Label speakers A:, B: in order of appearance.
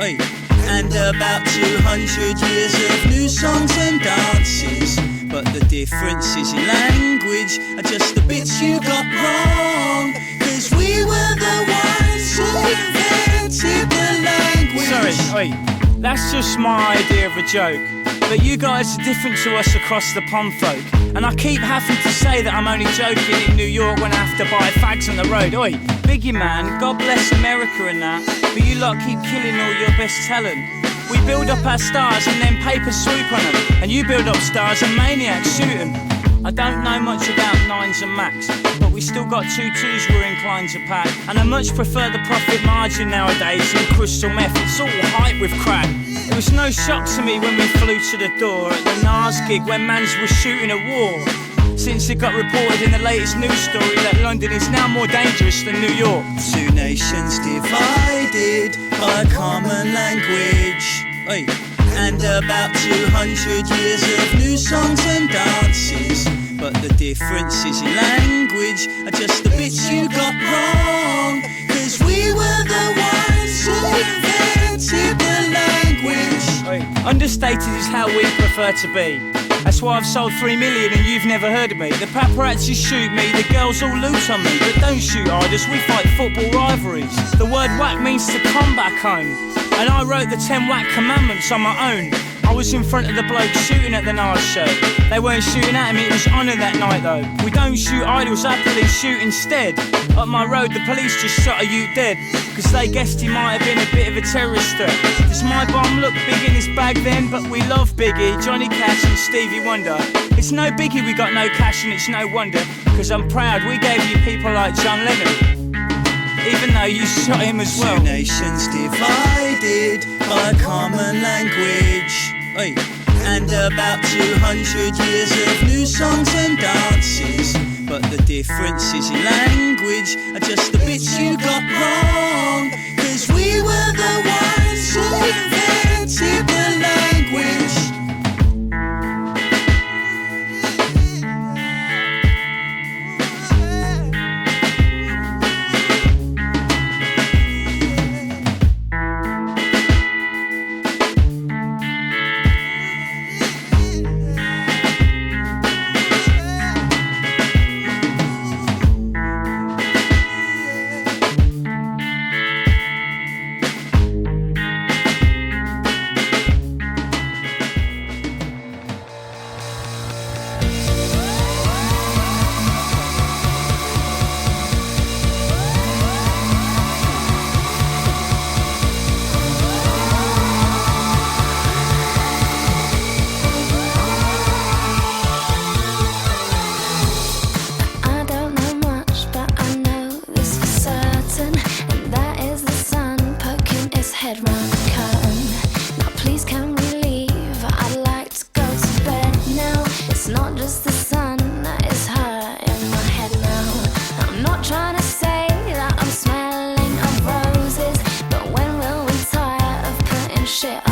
A: Oi. And about 200 years of new songs and dances. But the differences in language are just the bits you got wrong. Cause we were the ones who invented the language.
B: Sorry, that's just my idea of a joke. But you guys are different to us across the pond folk. And I keep having to say that I'm only joking in New York when I have to buy fags on the road. Oi, Biggie man, God bless America and that. But you lot keep killing all your best talent. We build up our stars and then papers swoop on them. And you build up stars and maniacs shoot them. I don't know much about nines and max, but we still got 2-2s we're inclined to pack. And I much prefer the profit margin nowadays than crystal meth. It's all hype with crack. It was no shock to me when we flew to the door at the Nas gig when mans were shooting a war. Since it got reported in the latest news story that London is now more dangerous than New York.
A: Two nations divided by a common language. Oi. And about 200 years of new songs and dances. But the differences in language are just the bits you got wrong. Cause we were the ones who invented the language.
B: Understated is how we prefer to be. That's why I've sold 3 million and you've never heard of me. The paparazzi shoot me, the girls all loot on me. But don't shoot idols, we fight football rivalries. The word whack means to come back home. And I wrote the 10 whack commandments on my own. I was in front of the bloke shooting at the Nas show. They weren't shooting at him, it was honour that night though. We don't shoot idols, our police shoot instead. Up my road, the police just shot a youth dead. Cause they guessed he might have been a bit of a terrorist threat. Does my bomb look big in his bag then? But we love Biggie, Johnny Cash and Stevie Wonder. It's no biggie we got no cash and it's no wonder. Cause I'm proud we gave you people like John Lennon. Even though you shot him as well.
A: Two nations divided by a common language. Oi. And about 200 years of new songs and dances. But the differences in language are just the bits you got wrong. Cause we were the ones who invented the language.
C: Shit.